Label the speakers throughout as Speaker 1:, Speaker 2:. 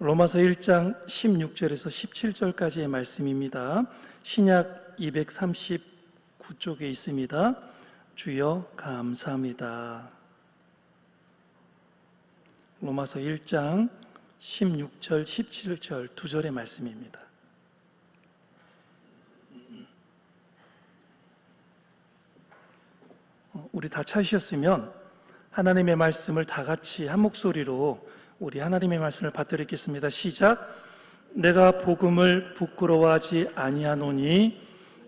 Speaker 1: 로마서 1장 16절에서 17절까지의 말씀입니다. 신약 239쪽에 있습니다. 주여 감사합니다. 로마서 1장 16절, 17절 두 절의 말씀입니다. 우리 다 찾으셨으면 하나님의 말씀을 다 같이 한 목소리로 우리 하나님의 말씀을 받들겠습니다. 시작. 내가 복음을 부끄러워하지 아니하노니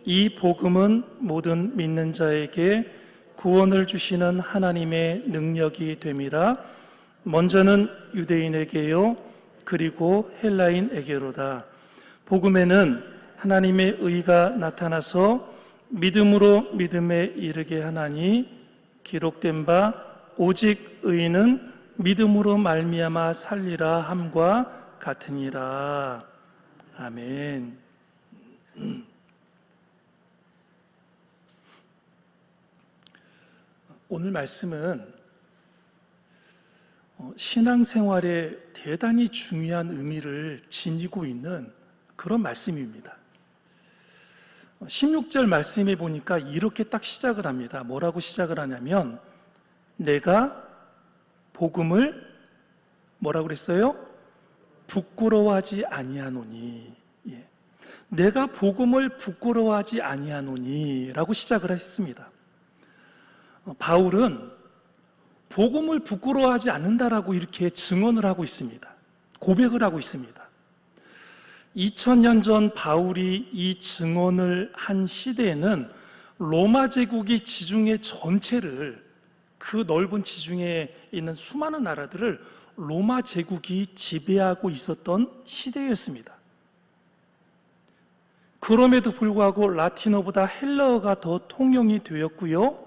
Speaker 1: 이 복음은 모든 믿는 자에게 구원을 주시는 하나님의 능력이 됨이라. 먼저는 유대인에게요 그리고 헬라인에게로다. 복음에는 하나님의 의가 나타나서 믿음으로 믿음에 이르게 하나니 기록된 바 오직 의인은 믿음으로 말미암아 살리라 함과 같으니라. 아멘. 오늘 말씀은 신앙생활에 대단히 중요한 의미를 지니고 있는 그런 말씀입니다. 16절 말씀에 보니까 이렇게 딱 시작을 합니다. 뭐라고 시작을 하냐면 내가 복음을 뭐라고 그랬어요? 부끄러워하지 아니하노니. 내가 복음을 부끄러워하지 아니하노니 라고 시작을 했습니다. 바울은 복음을 부끄러워하지 않는다라고 이렇게 증언을 하고 있습니다. 고백을 하고 있습니다. 2000년 전 바울이 이 증언을 한 시대에는 로마 제국이 지중해 전체를, 그 넓은 지중해에 있는 수많은 나라들을 로마 제국이 지배하고 있었던 시대였습니다. 그럼에도 불구하고 라틴어보다 헬라어가 더 통용이 되었고요.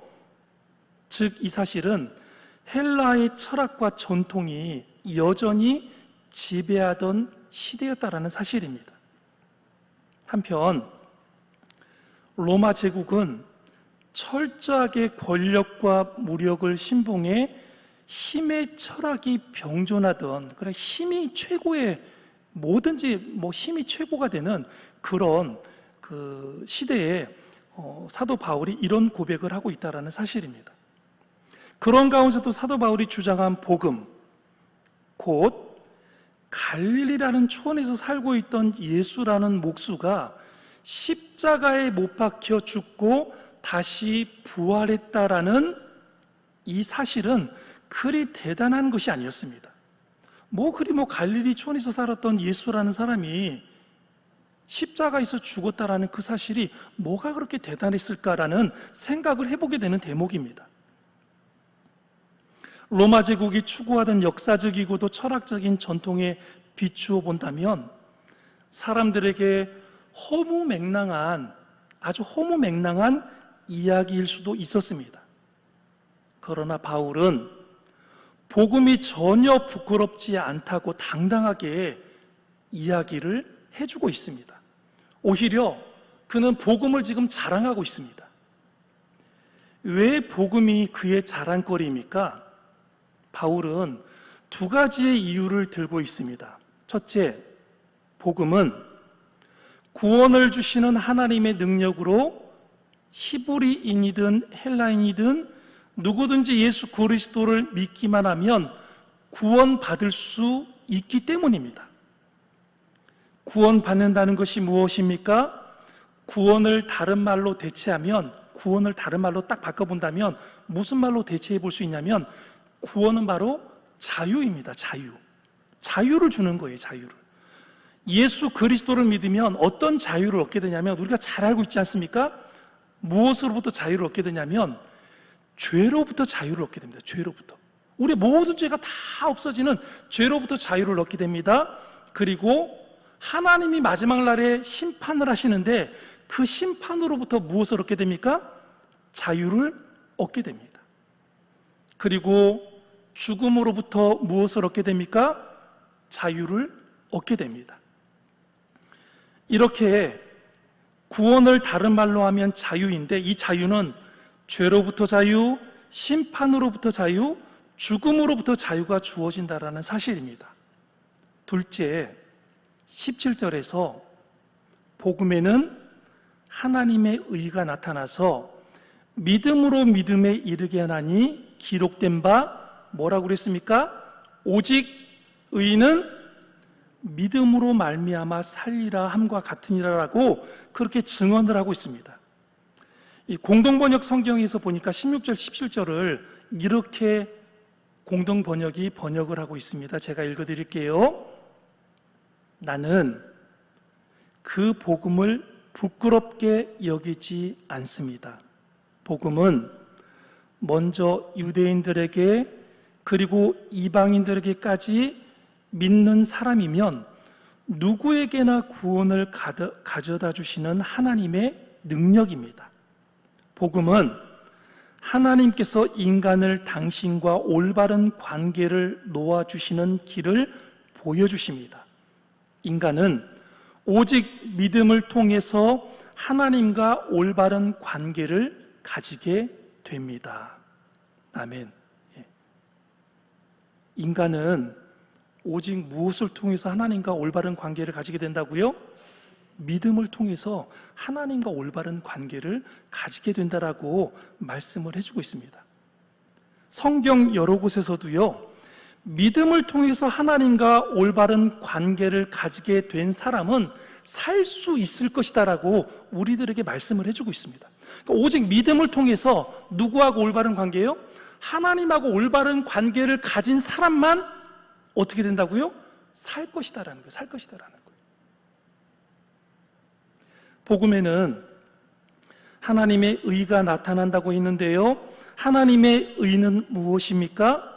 Speaker 1: 즉 이 사실은 헬라의 철학과 전통이 여전히 지배하던 시대였다라는 사실입니다. 한편 로마 제국은 철저하게 권력과 무력을 신봉해 힘의 철학이 병존하던 그런 힘이 최고의 뭐든지 힘이 최고가 되는 그런 그 시대에 사도 바울이 이런 고백을 하고 있다라는 사실입니다. 그런 가운데도 사도 바울이 주장한 복음, 곧 갈릴리라는 촌에서 살고 있던 예수라는 목수가 십자가에 못 박혀 죽고 다시 부활했다라는 이 사실은 그리 대단한 것이 아니었습니다. 갈릴리 촌에서 살았던 예수라는 사람이 십자가에서 죽었다라는 그 사실이 뭐가 그렇게 대단했을까라는 생각을 해보게 되는 대목입니다. 로마 제국이 추구하던 역사적이고도 철학적인 전통에 비추어 본다면 사람들에게 아주 허무맹랑한 이야기일 수도 있었습니다. 그러나 바울은 복음이 전혀 부끄럽지 않다고 당당하게 이야기를 해주고 있습니다. 오히려 그는 복음을 지금 자랑하고 있습니다. 왜 복음이 그의 자랑거리입니까? 바울은 두 가지의 이유를 들고 있습니다. 첫째, 복음은 구원을 주시는 하나님의 능력으로 히브리인이든 헬라인이든 누구든지 예수 그리스도를 믿기만 하면 구원받을 수 있기 때문입니다. 구원받는다는 것이 무엇입니까? 구원을 다른 말로 딱 바꿔본다면 무슨 말로 대체해 볼 수 있냐면 구원은 바로 자유입니다. 자유를 주는 거예요. 자유를. 예수 그리스도를 믿으면 어떤 자유를 얻게 되냐면 우리가 잘 알고 있지 않습니까? 무엇으로부터 자유를 얻게 되냐면 죄로부터 자유를 얻게 됩니다. 죄로부터. 우리 모든 죄가 다 없어지는 죄로부터 자유를 얻게 됩니다. 그리고 하나님이 마지막 날에 심판을 하시는데 그 심판으로부터 무엇을 얻게 됩니까? 자유를 얻게 됩니다. 그리고 죽음으로부터 무엇을 얻게 됩니까? 자유를 얻게 됩니다. 이렇게 구원을 다른 말로 하면 자유인데 이 자유는 죄로부터 자유, 심판으로부터 자유, 죽음으로부터 자유가 주어진다라는 사실입니다. 둘째, 17절에서 복음에는 하나님의 의가 나타나서 믿음으로 믿음에 이르게 하나니 기록된 바 뭐라고 그랬습니까? 오직 의인은 믿음으로 말미암아 살리라 함과 같으니라라고 그렇게 증언을 하고 있습니다. 이 공동번역 성경에서 보니까 16절, 17절을 이렇게 공동번역이 번역을 하고 있습니다. 제가 읽어드릴게요. 나는 그 복음을 부끄럽게 여기지 않습니다. 복음은 먼저 유대인들에게 그리고 이방인들에게까지 믿는 사람이면 누구에게나 구원을 가져다 주시는 하나님의 능력입니다. 복음은 하나님께서 인간을 당신과 올바른 관계를 놓아주시는 길을 보여주십니다. 인간은 오직 믿음을 통해서 하나님과 올바른 관계를 가지게 됩니다. 아멘. 인간은 오직 무엇을 통해서 하나님과 올바른 관계를 가지게 된다고요? 믿음을 통해서 하나님과 올바른 관계를 가지게 된다라고 말씀을 해주고 있습니다. 성경 여러 곳에서도요, 믿음을 통해서 하나님과 올바른 관계를 가지게 된 사람은 살 수 있을 것이다라고 우리들에게 말씀을 해주고 있습니다. 그러니까 오직 믿음을 통해서 누구하고 올바른 관계예요? 하나님하고 올바른 관계를 가진 사람만 어떻게 된다고요? 살 것이다라는 거예요. 살 것이다라는 거예요. 복음에는 하나님의 의가 나타난다고 했는데요, 하나님의 의는 무엇입니까?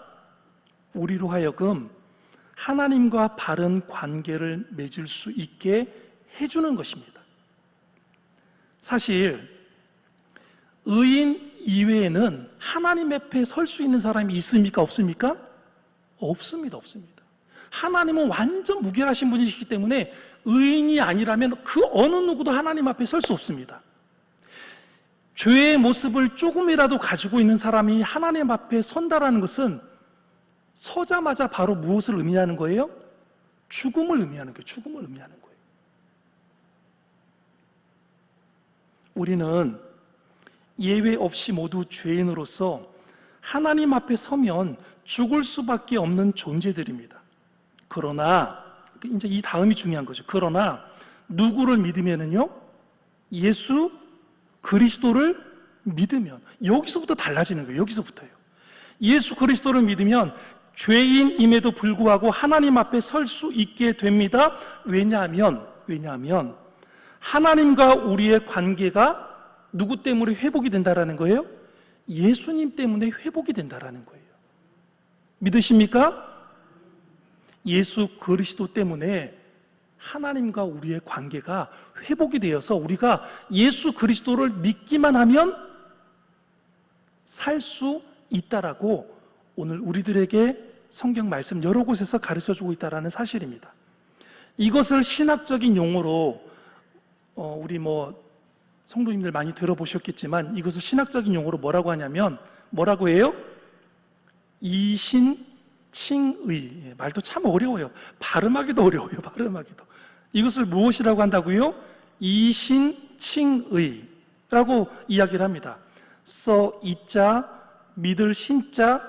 Speaker 1: 우리로 하여금 하나님과 바른 관계를 맺을 수 있게 해주는 것입니다. 사실 의인 이외에는 하나님 앞에 설 수 있는 사람이 있습니까? 없습니까? 없습니다. 없습니다. 하나님은 완전 무결하신 분이시기 때문에 의인이 아니라면 그 어느 누구도 하나님 앞에 설 수 없습니다. 죄의 모습을 조금이라도 가지고 있는 사람이 하나님 앞에 선다라는 것은 서자마자 바로 무엇을 의미하는 거예요? 죽음을 의미하는 거예요. 죽음을 의미하는 거예요. 우리는 예외 없이 모두 죄인으로서 하나님 앞에 서면 죽을 수밖에 없는 존재들입니다. 그러나 이제 이 다음이 중요한 거죠. 그러나 누구를 믿으면은요? 예수 그리스도를 믿으면, 여기서부터 달라지는 거예요. 여기서부터요. 예수 그리스도를 믿으면 죄인임에도 불구하고 하나님 앞에 설 수 있게 됩니다. 왜냐하면 하나님과 우리의 관계가 누구 때문에 회복이 된다라는 거예요? 예수님 때문에 회복이 된다라는 거예요. 믿으십니까? 예수 그리스도 때문에 하나님과 우리의 관계가 회복이 되어서 우리가 예수 그리스도를 믿기만 하면 살 수 있다라고 오늘 우리들에게 성경 말씀 여러 곳에서 가르쳐주고 있다는 사실입니다. 이것을 신학적인 용어로 우리 성도님들 많이 들어보셨겠지만 이것을 신학적인 용어로 뭐라고 하냐면 뭐라고 해요? 이신칭의. 말도 참 어려워요. 발음하기도 어려워요. 발음하기도. 이것을 무엇이라고 한다고요? 이신칭의라고 이야기를 합니다. 이자, 믿을 신자,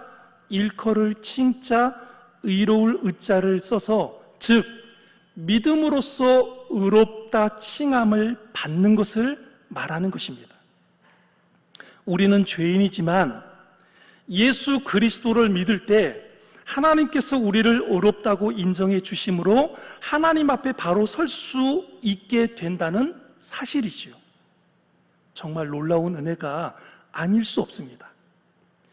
Speaker 1: 일컬을 칭자, 의로울 의자를 써서 즉 믿음으로써 의롭다 칭함을 받는 것을 말하는 것입니다. 우리는 죄인이지만 예수 그리스도를 믿을 때 하나님께서 우리를 의롭다고 인정해 주심으로 하나님 앞에 바로 설 수 있게 된다는 사실이지요. 정말 놀라운 은혜가 아닐 수 없습니다.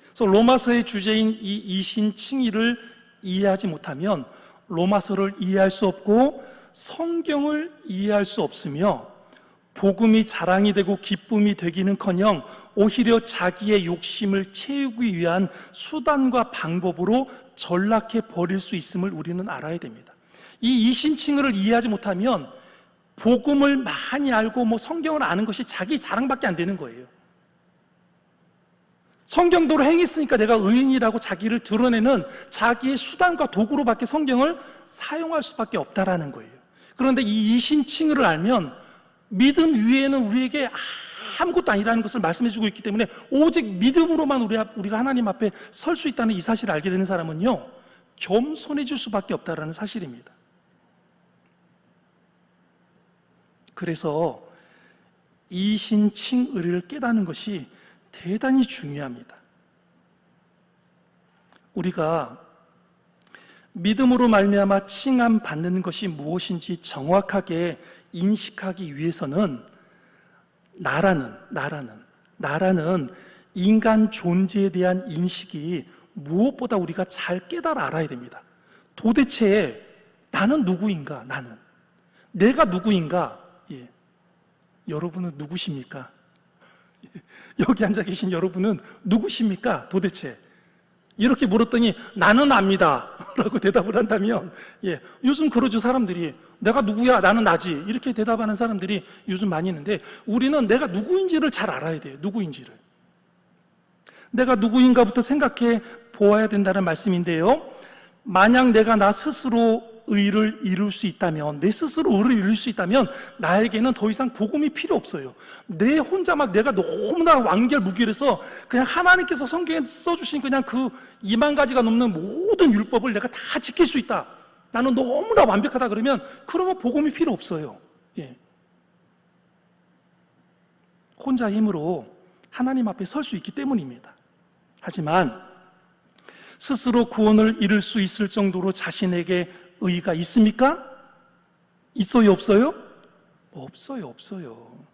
Speaker 1: 그래서 로마서의 주제인 이 이신칭의를 이해하지 못하면 로마서를 이해할 수 없고 성경을 이해할 수 없으며 복음이 자랑이 되고 기쁨이 되기는커녕 오히려 자기의 욕심을 채우기 위한 수단과 방법으로 전락해 버릴 수 있음을 우리는 알아야 됩니다. 이 이신칭의를 이해하지 못하면 복음을 많이 알고 성경을 아는 것이 자기 자랑밖에 안 되는 거예요. 성경대로 행했으니까 내가 의인이라고 자기를 드러내는 자기의 수단과 도구로밖에 성경을 사용할 수밖에 없다라는 거예요. 그런데 이 이신칭의를 알면 믿음 위에는 우리에게 아무것도 아니라는 것을 말씀해주고 있기 때문에 오직 믿음으로만 우리가 하나님 앞에 설 수 있다는 이 사실을 알게 되는 사람은요, 겸손해질 수밖에 없다라는 사실입니다. 그래서 이신칭의를 깨닫는 것이 대단히 중요합니다. 우리가 믿음으로 말미암아 칭함 받는 것이 무엇인지 정확하게 인식하기 위해서는 나라는 인간 존재에 대한 인식이 무엇보다 우리가 잘 깨달아 알아야 됩니다. 도대체 나는 누구인가? 내가 누구인가? 예. 여러분은 누구십니까? 여기 앉아 계신 여러분은 누구십니까? 도대체 이렇게 물었더니 나는 압니다 라고 대답을 한다면, 예, 요즘 그러죠. 사람들이 내가 누구야? 나는 나지, 이렇게 대답하는 사람들이 요즘 많이 있는데, 우리는 내가 누구인지를 잘 알아야 돼요. 누구인지를 내가 누구인가부터 생각해 보아야 된다는 말씀인데요, 만약 내가 나 스스로 의를 이룰 수 있다면, 내 스스로 의를 이룰 수 있다면 나에게는 더 이상 복음이 필요 없어요. 내 혼자 막 내가 너무나 완결무결해서 그냥 하나님께서 성경에 써주신 그냥 그 2만 가지가 넘는 모든 율법을 내가 다 지킬 수 있다, 나는 너무나 완벽하다, 그러면 복음이 필요 없어요. 예. 혼자 힘으로 하나님 앞에 설 수 있기 때문입니다. 하지만 스스로 구원을 이룰 수 있을 정도로 자신에게 의가 있습니까? 있어요, 없어요? 없어요.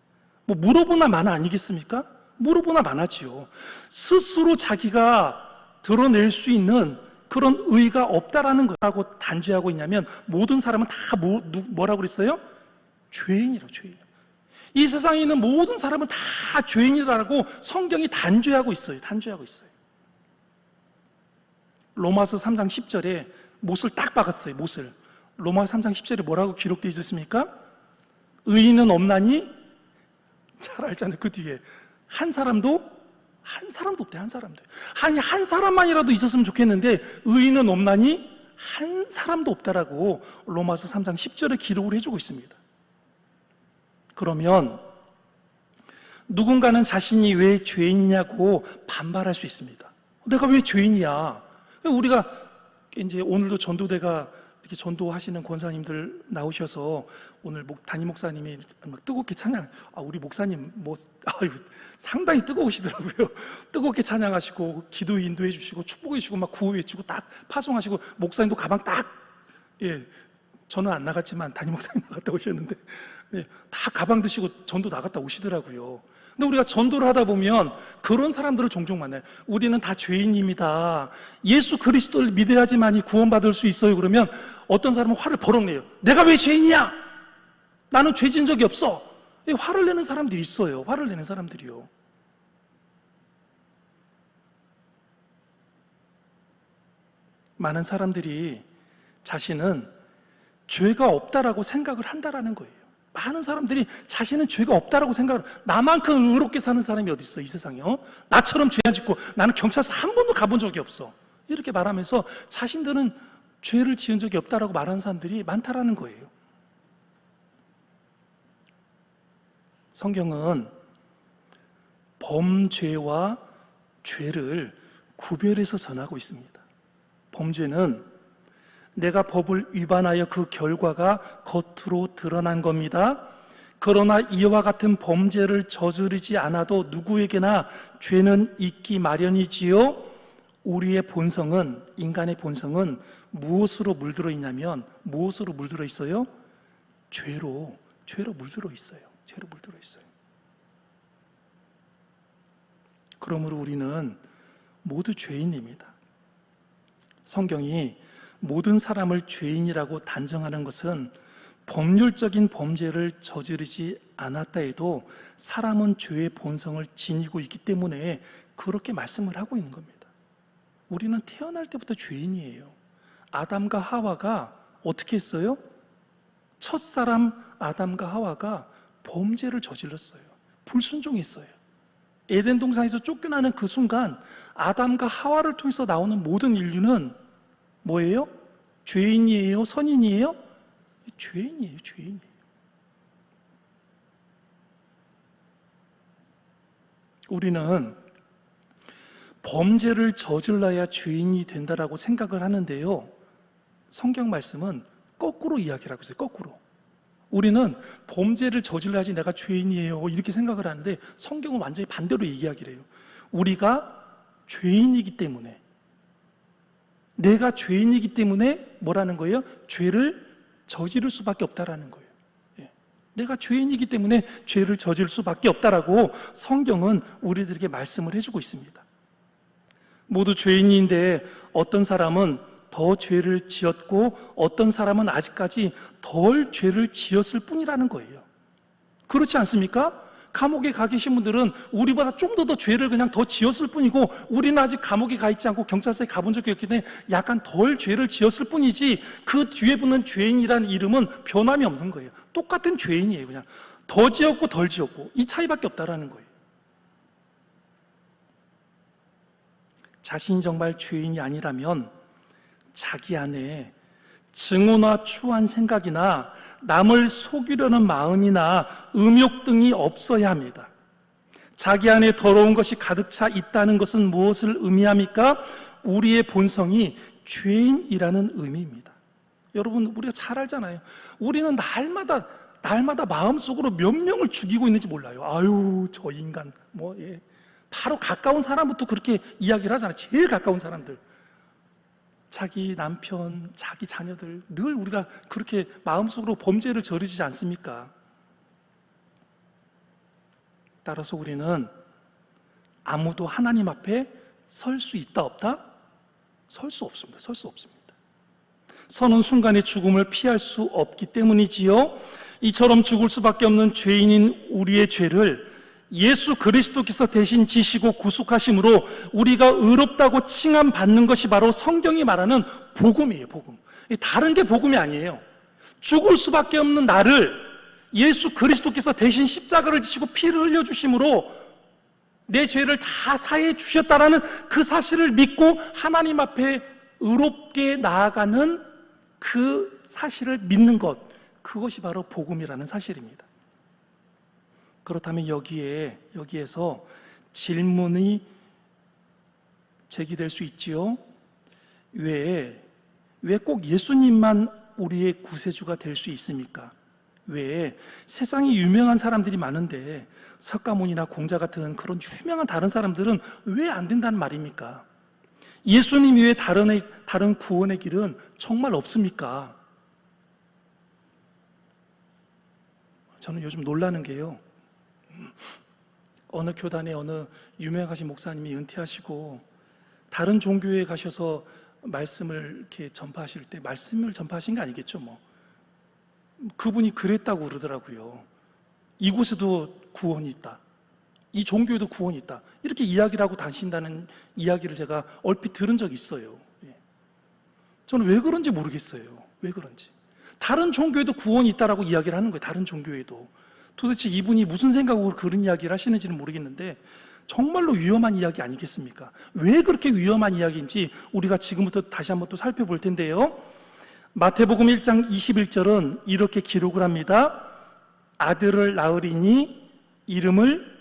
Speaker 1: 뭐 물어보나 마나 아니겠습니까? 물어보나 마나지요. 스스로 자기가 드러낼 수 있는 그런 의가 없다라는 거라고 단죄하고 있냐면, 모든 사람은 다 뭐라고 그랬어요? 죄인이라고, 죄인. 이 세상에 있는 모든 사람은 다 죄인이라고 성경이 단죄하고 있어요. 로마서 3장 10절에 못을 딱 박았어요. 로마서 3장 10절에 뭐라고 기록되어 있었습니까? 의인은 없나니? 잘 알잖아요. 그 뒤에 한 사람도 없대. 한 사람만이라도 있었으면 좋겠는데, 의인은 없나니? 한 사람도 없다라고 로마서 3장 10절에 기록을 해주고 있습니다. 그러면 누군가는 자신이 왜 죄인이냐고 반발할 수 있습니다. 내가 왜 죄인이야? 우리가 이제 오늘도 전도대가 이렇게 전도하시는 권사님들 나오셔서 오늘 담임 목사님이 막 뜨겁게 찬양, 우리 목사님 상당히 뜨거우시더라고요. 뜨겁게 찬양하시고 기도 인도해 주시고 축복해 주시고 막 구호 외치고 딱 파송하시고, 목사님도 가방 딱, 예, 저는 안 나갔지만 담임 목사님 나갔다 오셨는데, 예, 다 가방 드시고 전도 나갔다 오시더라고요. 근데 우리가 전도를 하다 보면 그런 사람들을 종종 만나요. 우리는 다 죄인입니다. 예수 그리스도를 믿어야지만이 구원받을 수 있어요. 그러면 어떤 사람은 화를 버럭 내요. 내가 왜 죄인이야? 나는 죄 지은 적이 없어. 화를 내는 사람들이 있어요. 화를 내는 사람들이요. 많은 사람들이 자신은 죄가 없다라고 생각을 한다라는 거예요. 많은 사람들이 자신은 죄가 없다라고 생각을, 나만큼 의롭게 사는 사람이 어디 있어, 이 세상에. 나처럼 죄 안 짓고 나는 경찰서 한 번도 가본 적이 없어, 이렇게 말하면서 자신들은 죄를 지은 적이 없다라고 말하는 사람들이 많다라는 거예요. 성경은 범죄와 죄를 구별해서 전하고 있습니다. 범죄는 내가 법을 위반하여 그 결과가 겉으로 드러난 겁니다. 그러나 이와 같은 범죄를 저지르지 않아도 누구에게나 죄는 있기 마련이지요. 우리의 본성은, 인간의 본성은 무엇으로 물들어 있냐면, 무엇으로 물들어 있어요? 죄로 물들어 있어요. 그러므로 우리는 모두 죄인입니다. 성경이 모든 사람을 죄인이라고 단정하는 것은 법률적인 범죄를 저지르지 않았다 해도 사람은 죄의 본성을 지니고 있기 때문에 그렇게 말씀을 하고 있는 겁니다. 우리는 태어날 때부터 죄인이에요. 아담과 하와가 어떻게 했어요? 첫사람 아담과 하와가 범죄를 저질렀어요. 불순종했어요. 에덴 동산에서 쫓겨나는 그 순간 아담과 하와를 통해서 나오는 모든 인류는 뭐예요? 죄인이에요? 선인이에요? 죄인이에요, 죄인이에요. 우리는 범죄를 저질러야 죄인이 된다라고 생각을 하는데요, 성경 말씀은 거꾸로 이야기를 하고 있어요. 거꾸로. 우리는 범죄를 저질러야지 내가 죄인이에요 이렇게 생각을 하는데, 성경은 완전히 반대로 얘기하기를 해요. 우리가 죄인이기 때문에, 내가 죄인이기 때문에 뭐라는 거예요? 죄를 저지를 수밖에 없다라는 거예요. 내가 죄인이기 때문에 죄를 저질 수밖에 없다라고 성경은 우리들에게 말씀을 해주고 있습니다. 모두 죄인인데 어떤 사람은 더 죄를 지었고 어떤 사람은 아직까지 덜 죄를 지었을 뿐이라는 거예요. 그렇지 않습니까? 감옥에 가 계신 분들은 우리보다 좀 더 죄를 그냥 더 지었을 뿐이고, 우리는 아직 감옥에 가 있지 않고 경찰서에 가본 적이 없기 때문에 약간 덜 죄를 지었을 뿐이지, 그 뒤에 붙는 죄인이라는 이름은 변함이 없는 거예요. 똑같은 죄인이에요. 그냥 더 지었고 덜 지었고 이 차이밖에 없다라는 거예요. 자신이 정말 죄인이 아니라면 자기 안에 증오나 추한 생각이나 남을 속이려는 마음이나 음욕 등이 없어야 합니다. 자기 안에 더러운 것이 가득 차 있다는 것은 무엇을 의미합니까? 우리의 본성이 죄인이라는 의미입니다. 여러분, 우리가 잘 알잖아요. 우리는 날마다 마음속으로 몇 명을 죽이고 있는지 몰라요. 아유, 저 인간. 바로 가까운 사람부터 그렇게 이야기를 하잖아요. 제일 가까운 사람들. 자기 남편, 자기 자녀들, 늘 우리가 그렇게 마음속으로 범죄를 저지르지 않습니까? 따라서 우리는 아무도 하나님 앞에 설 수 있다 없다? 설 수 없습니다. 설 수 없습니다. 서는 순간의 죽음을 피할 수 없기 때문이지요. 이처럼 죽을 수밖에 없는 죄인인 우리의 죄를 예수 그리스도께서 대신 지시고 구속하심으로 우리가 의롭다고 칭함받는 것이 바로 성경이 말하는 복음이에요. 복음. 다른 게 복음이 아니에요. 죽을 수밖에 없는 나를 예수 그리스도께서 대신 십자가를 지시고 피를 흘려주심으로 내 죄를 다 사해 주셨다라는 그 사실을 믿고 하나님 앞에 의롭게 나아가는 그 사실을 믿는 것, 그것이 바로 복음이라는 사실입니다. 그렇다면 여기에서 질문이 제기될 수 있지요. 왜 꼭 예수님만 우리의 구세주가 될 수 있습니까? 왜 세상에 유명한 사람들이 많은데 석가모니나 공자 같은 그런 유명한 다른 사람들은 왜 안 된다는 말입니까? 예수님 외에 다른 구원의 길은 정말 없습니까? 저는 요즘 놀라는 게요, 어느 교단에 어느 유명하신 목사님이 은퇴하시고 다른 종교에 가셔서 말씀을 이렇게 전파하실 때, 말씀을 전파하신 게 아니겠죠, 그분이 그랬다고 그러더라고요. 이곳에도 구원이 있다, 이 종교에도 구원이 있다, 이렇게 이야기를 하고 다니신다는 이야기를 제가 얼핏 들은 적이 있어요. 저는 왜 그런지 모르겠어요. 왜 그런지. 다른 종교에도 구원이 있다라고 이야기를 하는 거예요. 다른 종교에도. 도대체 이분이 무슨 생각으로 그런 이야기를 하시는지는 모르겠는데 정말로 위험한 이야기 아니겠습니까? 왜 그렇게 위험한 이야기인지 우리가 지금부터 다시 한번 또 살펴볼 텐데요. 마태복음 1장 21절은 이렇게 기록을 합니다. 아들을 낳으리니 이름을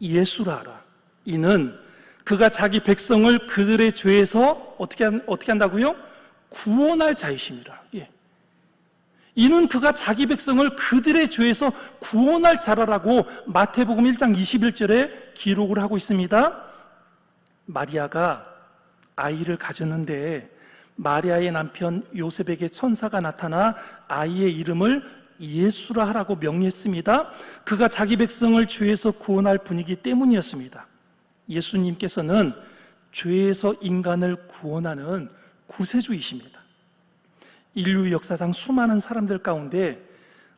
Speaker 1: 예수라 하라. 이는 그가 자기 백성을 그들의 죄에서 어떻게 한다고요? 구원할 자이심이라. 이는 그가 자기 백성을 그들의 죄에서 구원할 자라라고 마태복음 1장 21절에 기록을 하고 있습니다. 마리아가 아이를 가졌는데 마리아의 남편 요셉에게 천사가 나타나 아이의 이름을 예수라 하라고 명했습니다. 그가 자기 백성을 죄에서 구원할 분이기 때문이었습니다. 예수님께서는 죄에서 인간을 구원하는 구세주이십니다. 인류 역사상 수많은 사람들 가운데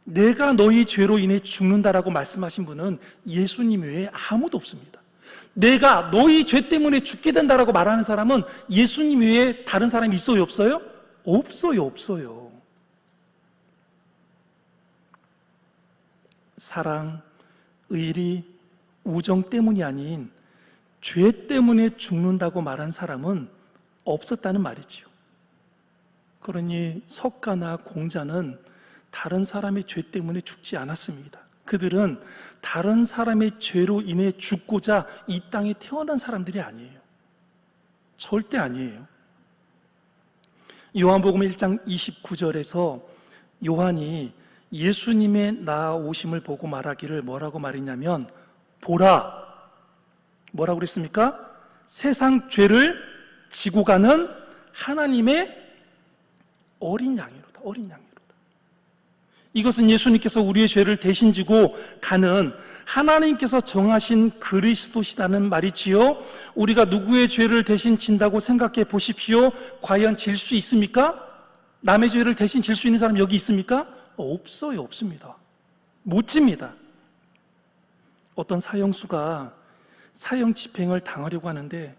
Speaker 1: 내가 너희 죄로 인해 죽는다라고 말씀하신 분은 예수님 외에 아무도 없습니다. 내가 너희 죄 때문에 죽게 된다라고 말하는 사람은 예수님 외에 다른 사람이 있어요, 없어요? 없어요. 사랑, 의리, 우정 때문이 아닌 죄 때문에 죽는다고 말한 사람은 없었다는 말이지요. 그러니 석가나 공자는 다른 사람의 죄 때문에 죽지 않았습니다. 그들은 다른 사람의 죄로 인해 죽고자 이 땅에 태어난 사람들이 아니에요. 절대 아니에요. 요한복음 1장 29절에서 요한이 예수님의 나오심을 보고 말하기를 뭐라고 말했냐면, 보라, 뭐라고 그랬습니까? 세상 죄를 지고 가는 하나님의 어린 양이로다. 어린 양이로다. 이것은 예수님께서 우리의 죄를 대신 지고 가는 하나님께서 정하신 그리스도시다는 말이지요. 우리가 누구의 죄를 대신 진다고 생각해 보십시오. 과연 질 수 있습니까? 남의 죄를 대신 질 수 있는 사람 여기 있습니까? 없어요. 없습니다. 못 집니다. 어떤 사형수가 사형 집행을 당하려고 하는데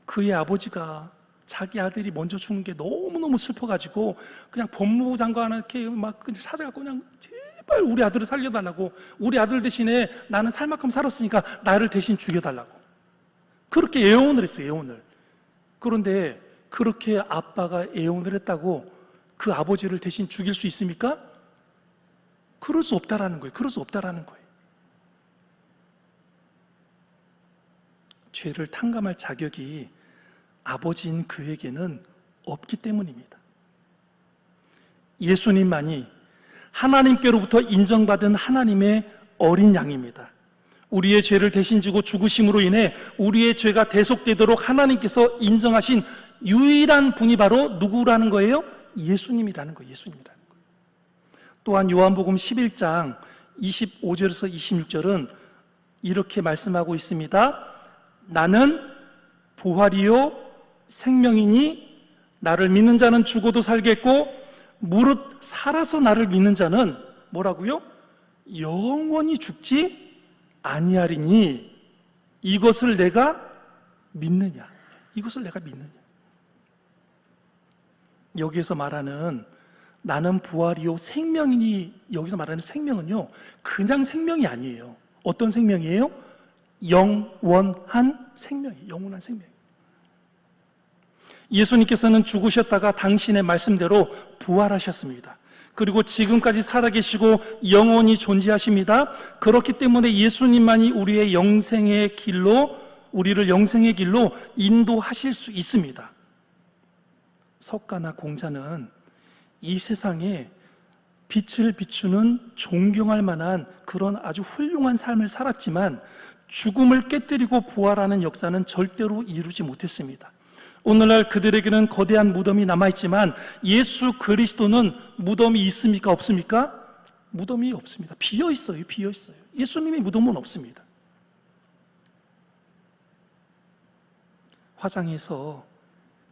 Speaker 1: 그의 아버지가 자기 아들이 먼저 죽는 게 너무너무 슬퍼가지고 그냥 법무부 장관한테 막 찾아가고 그냥 제발 우리 아들을 살려달라고, 우리 아들 대신에 나는 살 만큼 살았으니까 나를 대신 죽여달라고 그렇게 애원을 했어요. 애원을. 그런데 그렇게 아빠가 애원을 했다고 그 아버지를 대신 죽일 수 있습니까? 그럴 수 없다라는 거예요. 그럴 수 없다라는 거예요. 죄를 탕감할 자격이 아버지인 그에게는 없기 때문입니다. 예수님만이 하나님께로부터 인정받은 하나님의 어린 양입니다. 우리의 죄를 대신 지고 죽으심으로 인해 우리의 죄가 대속되도록 하나님께서 인정하신 유일한 분이 바로 누구라는 거예요? 예수님이라는 거예요. 예수님이라는 거예요. 또한 요한복음 11장 25절에서 26절은 이렇게 말씀하고 있습니다. 나는 부활이요 생명이니 나를 믿는 자는 죽어도 살겠고 무릇 살아서 나를 믿는 자는 뭐라고요? 영원히 죽지 아니하리니 이것을 내가 믿느냐? 이것을 내가 믿느냐? 여기에서 말하는 나는 부활이요 생명이니, 여기서 말하는 생명은요 그냥 생명이 아니에요. 어떤 생명이에요? 영원한 생명이에요. 영원한 생명. 예수님께서는 죽으셨다가 당신의 말씀대로 부활하셨습니다. 그리고 지금까지 살아계시고 영원히 존재하십니다. 그렇기 때문에 예수님만이 우리의 영생의 길로, 우리를 영생의 길로 인도하실 수 있습니다. 석가나 공자는 이 세상에 빛을 비추는 존경할 만한 그런 아주 훌륭한 삶을 살았지만 죽음을 깨뜨리고 부활하는 역사는 절대로 이루지 못했습니다. 오늘날 그들에게는 거대한 무덤이 남아있지만 예수 그리스도는 무덤이 있습니까? 없습니까? 무덤이 없습니다. 비어있어요. 비어있어요. 예수님의 무덤은 없습니다. 화장해서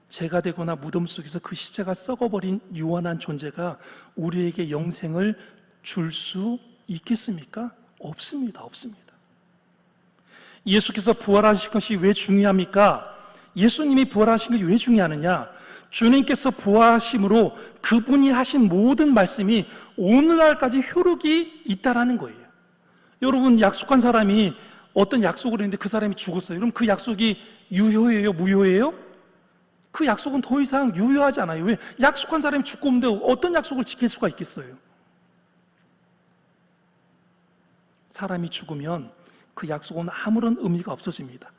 Speaker 1: 재가 되거나 무덤 속에서 그 시체가 썩어버린 유한한 존재가 우리에게 영생을 줄 수 있겠습니까? 없습니다. 없습니다. 예수께서 부활하신 것이 왜 중요합니까? 예수님이 부활하신 것이 왜 중요하느냐? 주님께서 부활하심으로 그분이 하신 모든 말씀이 오늘날까지 효력이 있다라는 거예요. 여러분, 약속한 사람이 어떤 약속을 했는데 그 사람이 죽었어요. 그럼 그 약속이 유효해요? 무효해요? 그 약속은 더 이상 유효하지 않아요. 왜? 약속한 사람이 죽고 없는데 어떤 약속을 지킬 수가 있겠어요? 사람이 죽으면 그 약속은 아무런 의미가 없어집니다.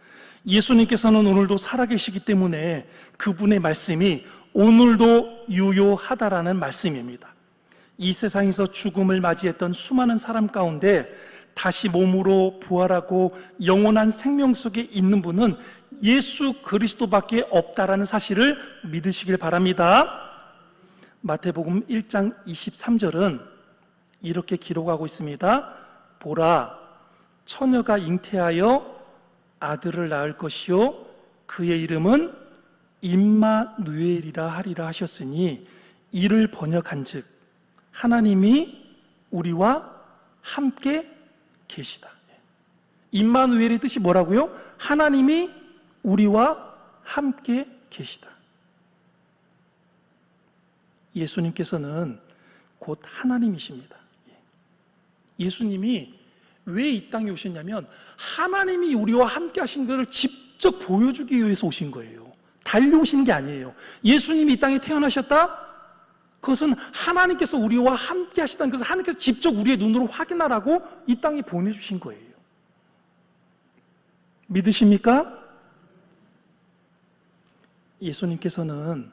Speaker 1: 예수님께서는 오늘도 살아계시기 때문에 그분의 말씀이 오늘도 유효하다라는 말씀입니다. 이 세상에서 죽음을 맞이했던 수많은 사람 가운데 다시 몸으로 부활하고 영원한 생명 속에 있는 분은 예수 그리스도밖에 없다라는 사실을 믿으시길 바랍니다. 마태복음 1장 23절은 이렇게 기록하고 있습니다. 보라, 처녀가 잉태하여 아들을 낳을 것이요 그의 이름은 임마누엘이라 하리라 하셨으니 이를 번역한즉 하나님이 우리와 함께 계시다. 임마누엘의 뜻이 뭐라고요? 하나님이 우리와 함께 계시다. 예수님께서는 곧 하나님이십니다. 예수님이 왜 이 땅에 오셨냐면 하나님이 우리와 함께 하신 것을 직접 보여주기 위해서 오신 거예요. 달려오신 게 아니에요. 예수님이 이 땅에 태어나셨다? 그것은 하나님께서 우리와 함께 하시다는 것을 하나님께서 직접 우리의 눈으로 확인하라고 이 땅에 보내주신 거예요. 믿으십니까? 예수님께서는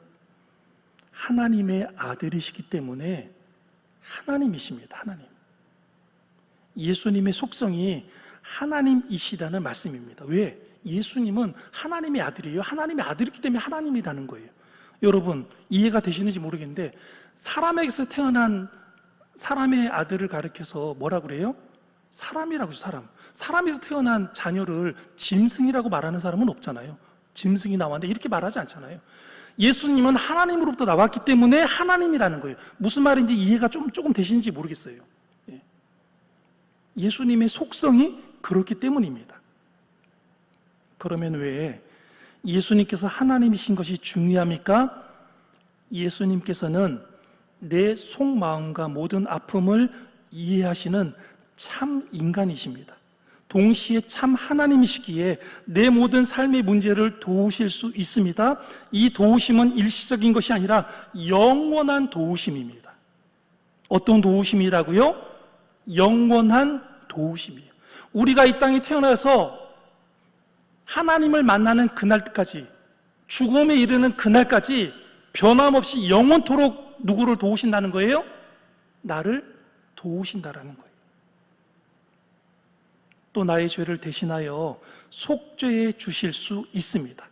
Speaker 1: 하나님의 아들이시기 때문에 하나님이십니다. 하나님. 예수님의 속성이 하나님이시라는 말씀입니다. 왜? 예수님은 하나님의 아들이에요. 하나님의 아들이기 때문에 하나님이라는 거예요. 여러분 이해가 되시는지 모르겠는데 사람에게서 태어난 사람의 아들을 가리켜서 뭐라 그래요? 사람이라고 해요. 사람에서 태어난 자녀를 짐승이라고 말하는 사람은 없잖아요. 짐승이 나왔는데 이렇게 말하지 않잖아요. 예수님은 하나님으로부터 나왔기 때문에 하나님이라는 거예요. 무슨 말인지 이해가 조금 되시는지 모르겠어요. 예수님의 속성이 그렇기 때문입니다. 그러면 왜 예수님께서 하나님이신 것이 중요합니까? 예수님께서는 내 속마음과 모든 아픔을 이해하시는 참 인간이십니다. 동시에 참 하나님이시기에 내 모든 삶의 문제를 도우실 수 있습니다. 이 도우심은 일시적인 것이 아니라 영원한 도우심입니다. 어떤 도우심이라고요? 영원한 도우심이에요. 우리가 이 땅에 태어나서 하나님을 만나는 그날까지, 죽음에 이르는 그날까지 변함없이 영원토록 누구를 도우신다는 거예요? 나를 도우신다라는 거예요. 또 나의 죄를 대신하여 속죄해 주실 수 있습니다.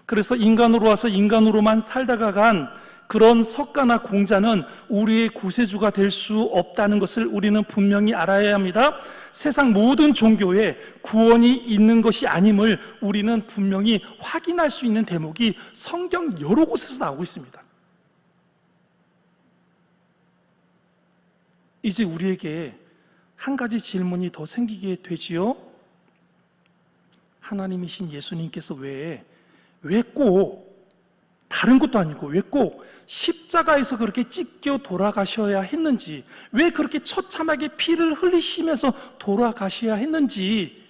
Speaker 1: 그래서 인간으로 와서 인간으로만 살다가 간 그런 석가나 공자는 우리의 구세주가 될 수 없다는 것을 우리는 분명히 알아야 합니다. 세상 모든 종교에 구원이 있는 것이 아님을 우리는 분명히 확인할 수 있는 대목이 성경 여러 곳에서 나오고 있습니다. 이제 우리에게 한 가지 질문이 더 생기게 되지요. 하나님이신 예수님께서 왜 꼭 다른 것도 아니고 왜 꼭 십자가에서 그렇게 찢겨 돌아가셔야 했는지, 왜 그렇게 처참하게 피를 흘리시면서 돌아가셔야 했는지,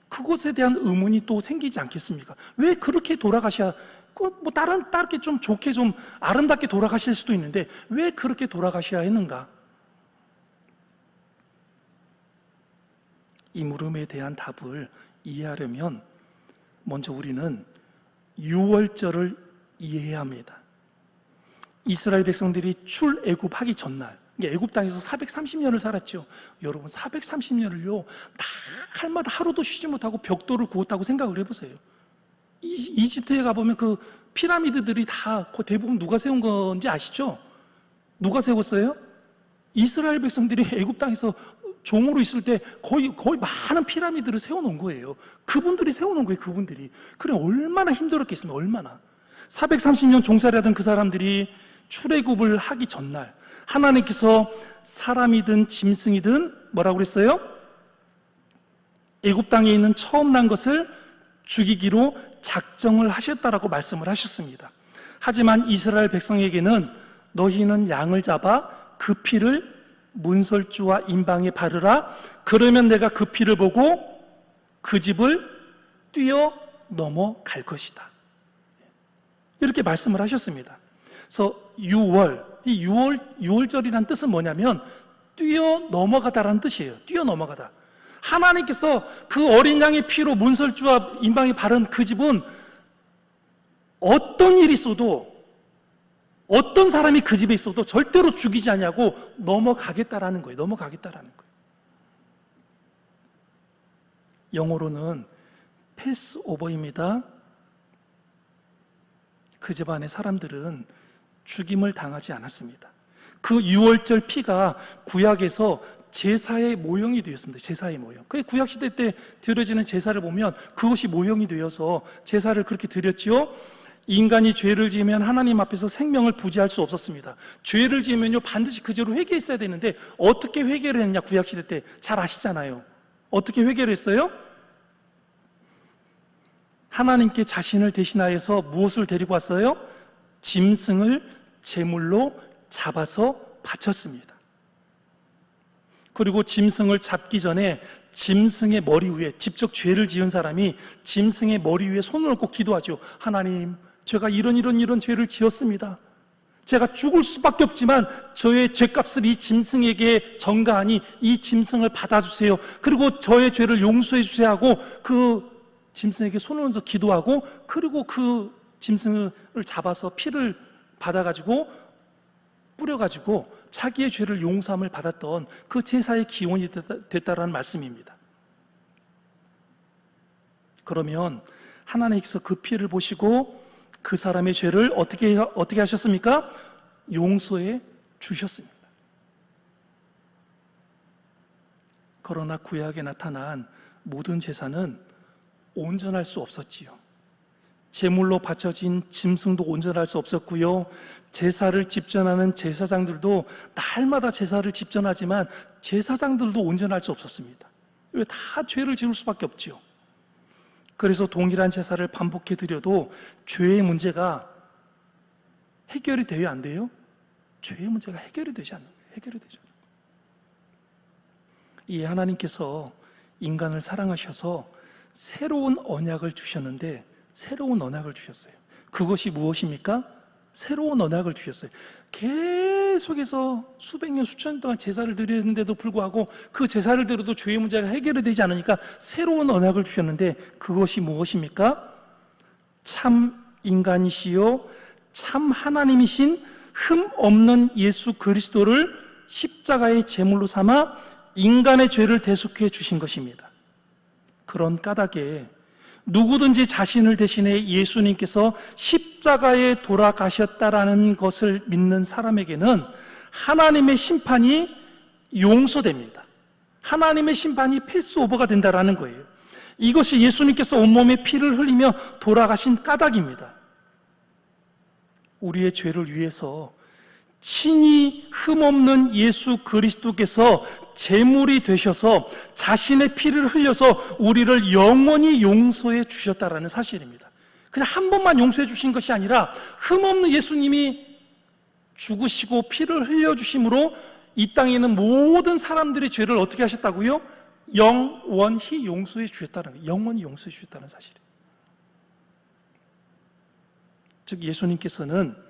Speaker 1: 그것에 대한 의문이 또 생기지 않겠습니까? 왜 그렇게 돌아가셔야, 뭐 다르게 좀 좋게 좀 아름답게 돌아가실 수도 있는데 왜 그렇게 돌아가셔야 했는가? 이 물음에 대한 답을 이해하려면 먼저 우리는 유월절을 이해해야 합니다. 이스라엘 백성들이 출애굽하기 전날, 애굽 땅에서 430년을 살았죠. 여러분 430년을요 날마다 하루도 쉬지 못하고 벽돌을 구웠다고 생각을 해보세요. 이집트에 가보면 그 피라미드들이 다 대부분 누가 세운 건지 아시죠? 누가 세웠어요? 이스라엘 백성들이 애굽 땅에서 종으로 있을 때 거의 많은 피라미드를 세워놓은 거예요. 그분들이 세워놓은 거예요. 그분들이. 그래 얼마나 힘들었겠습니까? 얼마나. 430년 종살이하던 그 사람들이 출애굽을 하기 전날 하나님께서 사람이든 짐승이든 뭐라고 그랬어요? 애굽 땅에 있는 처음 난 것을 죽이기로 작정을 하셨다라고 말씀을 하셨습니다. 하지만 이스라엘 백성에게는 너희는 양을 잡아 그 피를 문설주와 임방에 바르라. 그러면 내가 그 피를 보고 그 집을 뛰어 넘어갈 것이다. 이렇게 말씀을 하셨습니다. 그래서 이 유월절이라는 뜻은 뭐냐면 뛰어 넘어가다라는 뜻이에요. 뛰어 넘어가다. 하나님께서 그 어린 양의 피로 문설주와 임방에 바른 그 집은 어떤 일이 있어도, 어떤 사람이 그 집에 있어도 절대로 죽이지 않냐고 넘어가겠다라는 거예요. 넘어가겠다라는 거예요. 영어로는 패스오버입니다. 그 집안의 사람들은 죽임을 당하지 않았습니다. 그 유월절 피가 구약에서 제사의 모형이 되었습니다. 제사의 모형. 그 구약시대 때 드려지는 제사를 보면 그것이 모형이 되어서 제사를 그렇게 드렸지요. 인간이 죄를 지으면 하나님 앞에서 생명을 부지할 수 없었습니다. 죄를 지으면요 반드시 그 죄로 회개했어야 되는데 어떻게 회개를 했냐? 구약시대 때 잘 아시잖아요. 어떻게 회개를 했어요? 하나님께 자신을 대신하여서 무엇을 데리고 왔어요? 짐승을 제물로 잡아서 바쳤습니다. 그리고 짐승을 잡기 전에 짐승의 머리 위에, 직접 죄를 지은 사람이 짐승의 머리 위에 손을 얹고 기도하죠. 하나님, 제가 이런 죄를 지었습니다. 제가 죽을 수밖에 없지만 저의 죄값을 이 짐승에게 전가하니 이 짐승을 받아주세요. 그리고 저의 죄를 용서해 주세요 하고 그 짐승에게 손을 얹어 기도하고, 그리고 그 짐승을 잡아서 피를 받아가지고 뿌려가지고 자기의 죄를 용서함을 받았던 그 제사의 기원이 됐다라는 말씀입니다. 그러면 하나님께서 그 피를 보시고 그 사람의 죄를 어떻게 하셨습니까? 용서해 주셨습니다. 그러나 구약에 나타난 모든 제사는 온전할 수 없었지요. 제물로 바쳐진 짐승도 온전할 수 없었고요. 제사를 집전하는 제사장들도 날마다 제사를 집전하지만 제사장들도 온전할 수 없었습니다. 왜? 다 죄를 지을 수밖에 없지요. 그래서 동일한 제사를 반복해 드려도 죄의 문제가 해결이 돼요, 안 돼요? 죄의 문제가 해결이 되지 않는 거예요. 해결이 되지 않는 거예요. 이 하나님께서 인간을 사랑하셔서 새로운 언약을 주셨는데, 새로운 언약을 주셨어요. 그것이 무엇입니까? 새로운 언약을 주셨어요. 계속해서 수백 년, 수천 년 동안 제사를 드렸는데도 불구하고 그 제사를 드려도 죄의 문제가 해결이 되지 않으니까 새로운 언약을 주셨는데, 그것이 무엇입니까? 참 인간이시요 참 하나님이신 흠 없는 예수 그리스도를 십자가의 제물로 삼아 인간의 죄를 대속해 주신 것입니다. 그런 까닭에 누구든지 자신을 대신해 예수님께서 십자가에 돌아가셨다라는 것을 믿는 사람에게는 하나님의 심판이 용서됩니다. 하나님의 심판이 패스오버가 된다라는 거예요. 이것이 예수님께서 온몸에 피를 흘리며 돌아가신 까닭입니다. 우리의 죄를 위해서 친히 흠없는 예수 그리스도께서 제물이 되셔서 자신의 피를 흘려서 우리를 영원히 용서해 주셨다라는 사실입니다. 그냥 한 번만 용서해 주신 것이 아니라 흠없는 예수님이 죽으시고 피를 흘려주심으로 이 땅에 있는 모든 사람들의 죄를 어떻게 하셨다고요? 영원히 용서해 주셨다는 거예요. 영원히 용서해 주셨다는 사실이에요. 즉 예수님께서는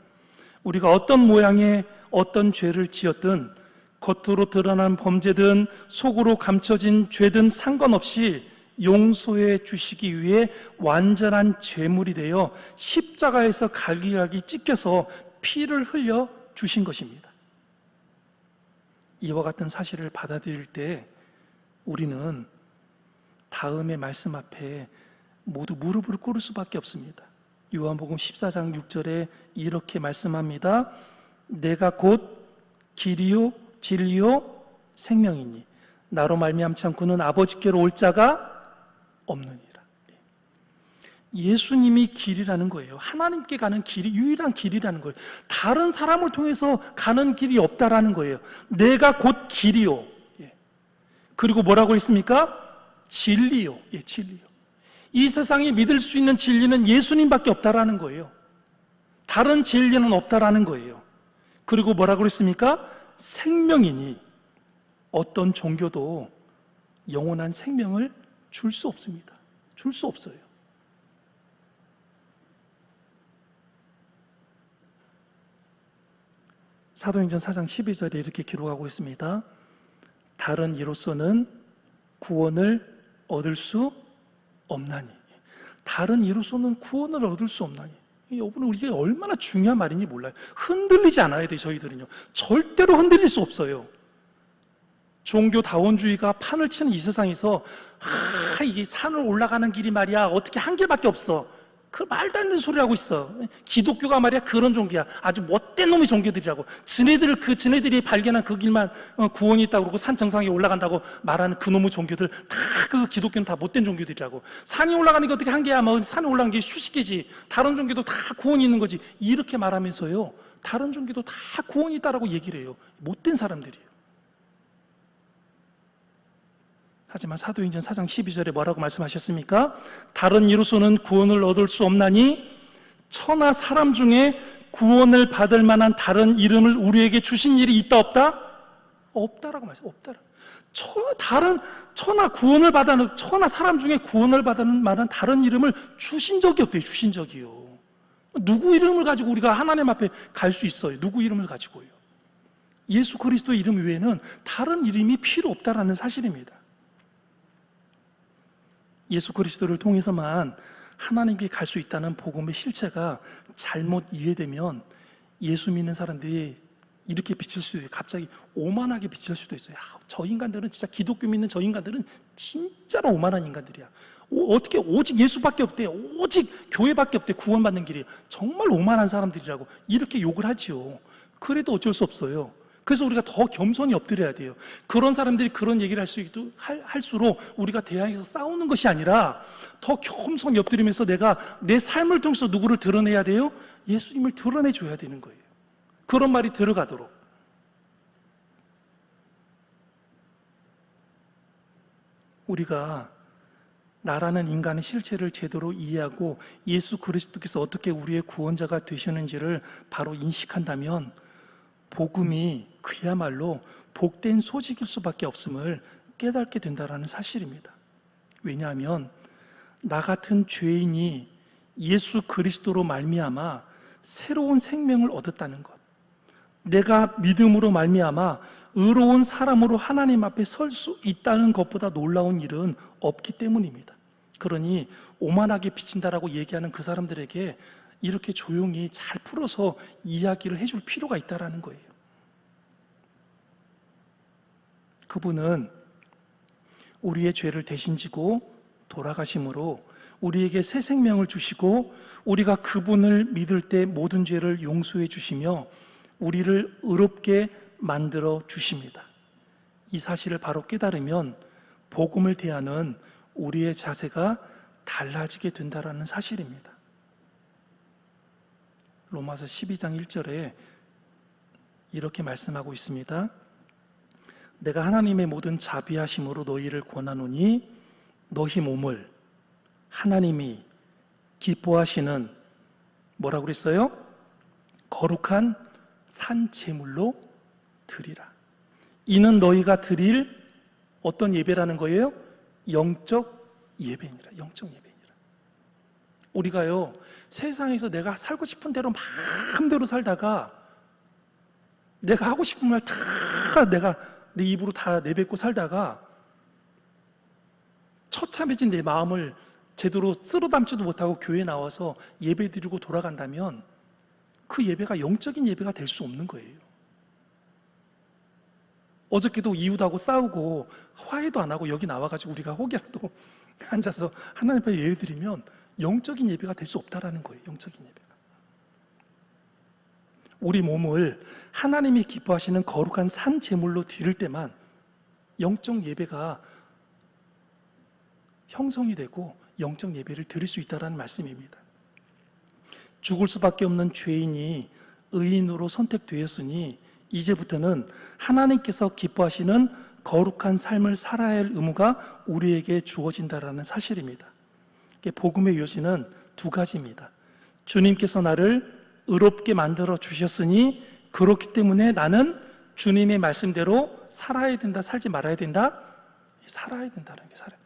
Speaker 1: 우리가 어떤 모양의 어떤 죄를 지었든, 겉으로 드러난 범죄든 속으로 감춰진 죄든 상관없이 용서해 주시기 위해 완전한 제물이 되어 십자가에서 갈기갈기 찢겨서 피를 흘려 주신 것입니다. 이와 같은 사실을 받아들일 때 우리는 다음의 말씀 앞에 모두 무릎을 꿇을 수밖에 없습니다. 요한복음 14장 6절에 이렇게 말씀합니다. 내가 곧 길이요 진리요 생명이니 나로 말미암지 않고는 아버지께로 올 자가 없느니라. 예수님이 길이라는 거예요. 하나님께 가는 길이 유일한 길이라는 거예요. 다른 사람을 통해서 가는 길이 없다라는 거예요. 내가 곧 길이요. 그리고 뭐라고 했습니까? 진리요. 진리요. 이 세상에 믿을 수 있는 진리는 예수님밖에 없다라는 거예요. 다른 진리는 없다라는 거예요. 그리고 뭐라고 그랬습니까? 생명이니 어떤 종교도 영원한 생명을 줄 수 없습니다. 줄 수 없어요. 사도행전 4장 12절에 이렇게 기록하고 있습니다. 다른 이로서는 구원을 얻을 수 없나니. 다른 이로서는 구원을 얻을 수 없나니. 여러분, 이게 얼마나 중요한 말인지 몰라요. 흔들리지 않아야 돼요. 저희들은요 절대로 흔들릴 수 없어요. 종교다원주의가 판을 치는 이 세상에서 이게 산을 올라가는 길이 말이야 어떻게 한 길밖에 없어, 그 말도 안 되는 소리를 하고 있어. 기독교가 말이야 그런 종교야. 아주 못된 놈의 종교들이라고. 지네들이 발견한 그 길만 구원이 있다고 그러고 산 정상에 올라간다고 말하는 그 놈의 종교들, 다 그 기독교는 다 못된 종교들이라고. 산이 올라가는 게 어떻게 한 개야? 뭐 산에 올라간 게 수십 개지. 다른 종교도 다 구원이 있는 거지. 이렇게 말하면서요 다른 종교도 다 구원이 있다라고 얘기를 해요. 못된 사람들이에요. 하지만 사도행전 4장 12절에 뭐라고 말씀하셨습니까? 다른 이로서는 구원을 얻을 수 없나니 천하 사람 중에 구원을 받을 만한 다른 이름을 우리에게 주신 일이 있다 없다? 없다라고 말했어요. 없다라. 천하 구원을 받는 천하 사람 중에 구원을 받는 만한 다른 이름을 주신 적이 없대요. 주신 적이요. 누구 이름을 가지고 우리가 하나님 앞에 갈 수 있어요? 누구 이름을 가지고요? 예수 그리스도의 이름 외에는 다른 이름이 필요 없다라는 사실입니다. 예수 그리스도를 통해서만 하나님께 갈 수 있다는 복음의 실체가 잘못 이해되면 예수 믿는 사람들이 이렇게 비칠 수도 있어요. 갑자기 오만하게 비칠 수도 있어요. 저 인간들은 진짜 기독교 믿는 저 인간들은 진짜로 오만한 인간들이야. 어떻게 오직 예수밖에 없대. 오직 교회밖에 없대. 구원받는 길이. 정말 오만한 사람들이라고 이렇게 욕을 하지요. 그래도 어쩔 수 없어요. 그래서 우리가 더 겸손히 엎드려야 돼요. 그런 사람들이 그런 얘기를 할수록 우리가 대항해서 싸우는 것이 아니라 더 겸손히 엎드리면서 내가 내 삶을 통해서 누구를 드러내야 돼요? 예수님을 드러내줘야 되는 거예요. 그런 말이 들어가도록. 우리가 나라는 인간의 실체를 제대로 이해하고 예수 그리스도께서 어떻게 우리의 구원자가 되셨는지를 바로 인식한다면 복음이 그야말로 복된 소식일 수밖에 없음을 깨닫게 된다는 사실입니다. 왜냐하면 나 같은 죄인이 예수 그리스도로 말미암아 새로운 생명을 얻었다는 것, 내가 믿음으로 말미암아 의로운 사람으로 하나님 앞에 설 수 있다는 것보다 놀라운 일은 없기 때문입니다. 그러니 오만하게 비친다라고 얘기하는 그 사람들에게 이렇게 조용히 잘 풀어서 이야기를 해줄 필요가 있다는 거예요. 그분은 우리의 죄를 대신 지고 돌아가심으로 우리에게 새 생명을 주시고 우리가 그분을 믿을 때 모든 죄를 용서해 주시며 우리를 의롭게 만들어 주십니다. 이 사실을 바로 깨달으면 복음을 대하는 우리의 자세가 달라지게 된다는 사실입니다. 로마서 12장 1절에 이렇게 말씀하고 있습니다. 내가 하나님의 모든 자비하심으로 너희를 권하노니 너희 몸을 하나님이 기뻐하시는 뭐라고 그랬어요? 거룩한 산 제물로 드리라. 이는 너희가 드릴 어떤 예배라는 거예요? 영적 예배니라. 영적 예배니라. 우리가요, 세상에서 내가 살고 싶은 대로 마음대로 살다가 내가 하고 싶은 말 다 내가 내 입으로 다 내뱉고 살다가 처참해진 내 마음을 제대로 쓸어 담지도 못하고 교회에 나와서 예배 드리고 돌아간다면 그 예배가 영적인 예배가 될 수 없는 거예요. 어저께도 이웃하고 싸우고 화해도 안 하고 여기 나와가지고 우리가 혹여라도 앉아서 하나님 앞에 예배 드리면 영적인 예배가 될 수 없다라는 거예요. 영적인 예배가. 우리 몸을 하나님이 기뻐하시는 거룩한 산 제물로 드릴 때만 영적 예배가 형성이 되고 영적 예배를 드릴 수 있다는 말씀입니다. 죽을 수밖에 없는 죄인이 의인으로 선택되었으니 이제부터는 하나님께서 기뻐하시는 거룩한 삶을 살아야 할 의무가 우리에게 주어진다는 사실입니다. 복음의 요지는 두 가지입니다. 주님께서 나를 의롭게 만들어 주셨으니 그렇기 때문에 나는 주님의 말씀대로 살아야 된다, 살지 말아야 된다? 살아야 된다는 게 살아요.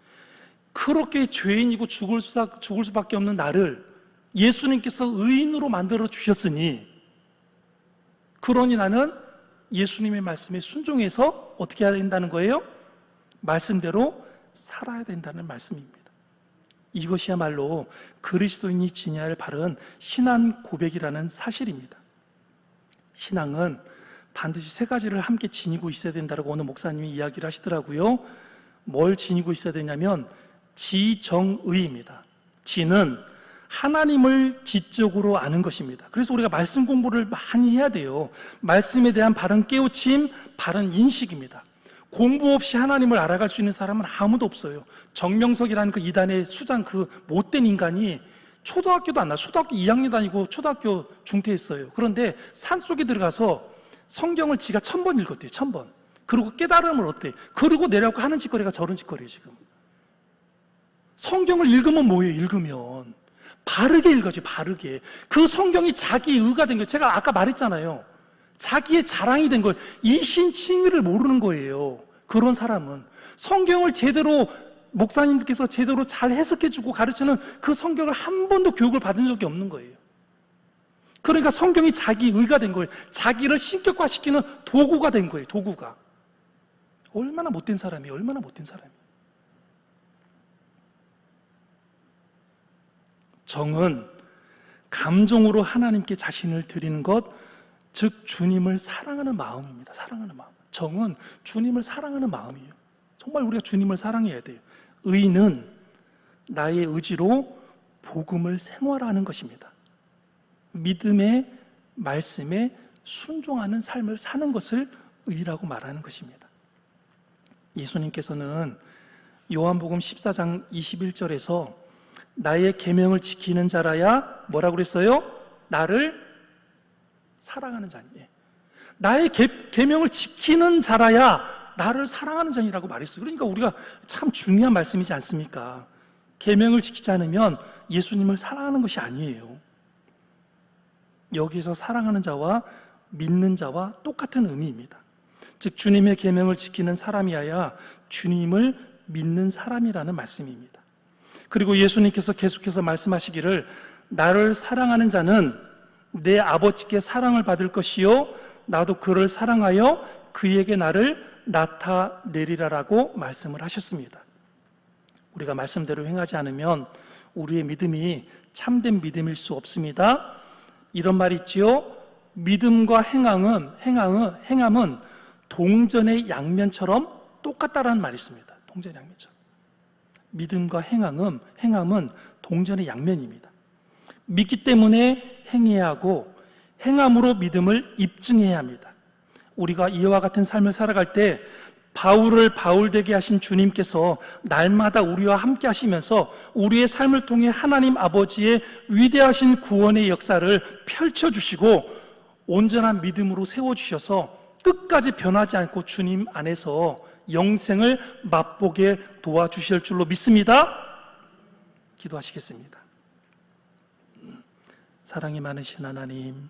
Speaker 1: 그렇게 죄인이고 죽을 수밖에 없는 나를 예수님께서 의인으로 만들어 주셨으니 그러니 나는 예수님의 말씀에 순종해서 어떻게 해야 된다는 거예요? 말씀대로 살아야 된다는 말씀입니다. 이것이야말로 그리스도인이 지녀야 할 바른 신앙 고백이라는 사실입니다. 신앙은 반드시 세 가지를 함께 지니고 있어야 된다고 오늘 목사님이 이야기를 하시더라고요. 뭘 지니고 있어야 되냐면 지정의입니다. 지는 하나님을 지적으로 아는 것입니다. 그래서 우리가 말씀 공부를 많이 해야 돼요. 말씀에 대한 바른 깨우침, 바른 인식입니다. 공부 없이 하나님을 알아갈 수 있는 사람은 아무도 없어요. 정명석이라는 그 이단의 수장 그 못된 인간이 초등학교도 안 나와. 초등학교 2학년 다니고 초등학교 중퇴했어요. 그런데 산속에 들어가서 성경을 지가 1000번 읽었대요. 1000번. 그리고 깨달음을 얻대. 그리고 내려고 하는 짓거리가 저런 짓거리예요. 지금 성경을 읽으면 뭐예요? 읽으면 바르게 읽어야지. 바르게. 그 성경이 자기 의가 된 거예요. 제가 아까 말했잖아요. 자기의 자랑이 된 거예요. 이신칭의를 모르는 거예요. 그런 사람은 성경을 제대로 목사님들께서 제대로 잘 해석해주고 가르치는 그 성경을 한 번도 교육을 받은 적이 없는 거예요. 그러니까 성경이 자기 의가 된 거예요. 자기를 신격화시키는 도구가 된 거예요. 도구가. 얼마나 못된 사람이에요. 얼마나 못된 사람이에요. 정은 감정으로 하나님께 자신을 드리는 것, 즉 주님을 사랑하는 마음입니다. 사랑하는 마음. 정은 주님을 사랑하는 마음이에요. 정말 우리가 주님을 사랑해야 돼요. 의는 나의 의지로 복음을 생활하는 것입니다. 믿음의 말씀에 순종하는 삶을 사는 것을 의라고 말하는 것입니다. 예수님께서는 요한복음 14장 21절에서 나의 계명을 지키는 자라야 뭐라고 그랬어요? 나를 사랑하는 자니. 나의 계명을 지키는 자라야 나를 사랑하는 자니라고 말했어요. 그러니까 우리가 참 중요한 말씀이지 않습니까? 계명을 지키지 않으면 예수님을 사랑하는 것이 아니에요. 여기서 사랑하는 자와 믿는 자와 똑같은 의미입니다. 즉 주님의 계명을 지키는 사람이어야 주님을 믿는 사람이라는 말씀입니다. 그리고 예수님께서 계속해서 말씀하시기를 나를 사랑하는 자는 내 아버지께 사랑을 받을 것이요 나도 그를 사랑하여 그에게 나를 나타내리라라고 말씀을 하셨습니다. 우리가 말씀대로 행하지 않으면 우리의 믿음이 참된 믿음일 수 없습니다. 이런 말 있지요. 믿음과 행함은 동전의 양면처럼 똑같다라는 말이 있습니다. 동전의 양면처럼. 믿음과 행함은 동전의 양면입니다. 믿기 때문에 행해야 하고 행함으로 믿음을 입증해야 합니다. 우리가 이와 같은 삶을 살아갈 때 바울을 바울되게 하신 주님께서 날마다 우리와 함께 하시면서 우리의 삶을 통해 하나님 아버지의 위대하신 구원의 역사를 펼쳐주시고 온전한 믿음으로 세워주셔서 끝까지 변하지 않고 주님 안에서 영생을 맛보게 도와주실 줄로 믿습니다. 기도하시겠습니다. 사랑이 많으신 하나님,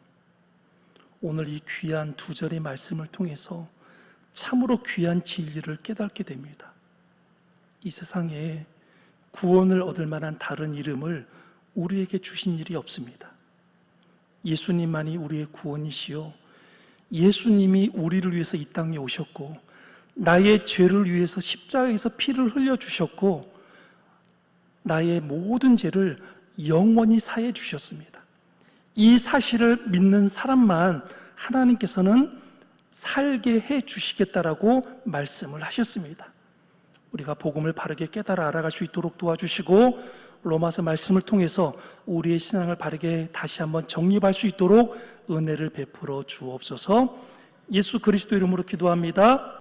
Speaker 1: 오늘 이 귀한 두 절의 말씀을 통해서 참으로 귀한 진리를 깨닫게 됩니다. 이 세상에 구원을 얻을 만한 다른 이름을 우리에게 주신 일이 없습니다. 예수님만이 우리의 구원이시요 예수님이 우리를 위해서 이 땅에 오셨고 나의 죄를 위해서 십자가에서 피를 흘려주셨고 나의 모든 죄를 영원히 사해 주셨습니다. 이 사실을 믿는 사람만 하나님께서는 살게 해 주시겠다라고 말씀을 하셨습니다. 우리가 복음을 바르게 깨달아 알아갈 수 있도록 도와주시고 로마서 말씀을 통해서 우리의 신앙을 바르게 다시 한번 정립할 수 있도록 은혜를 베풀어 주옵소서. 예수 그리스도 이름으로 기도합니다.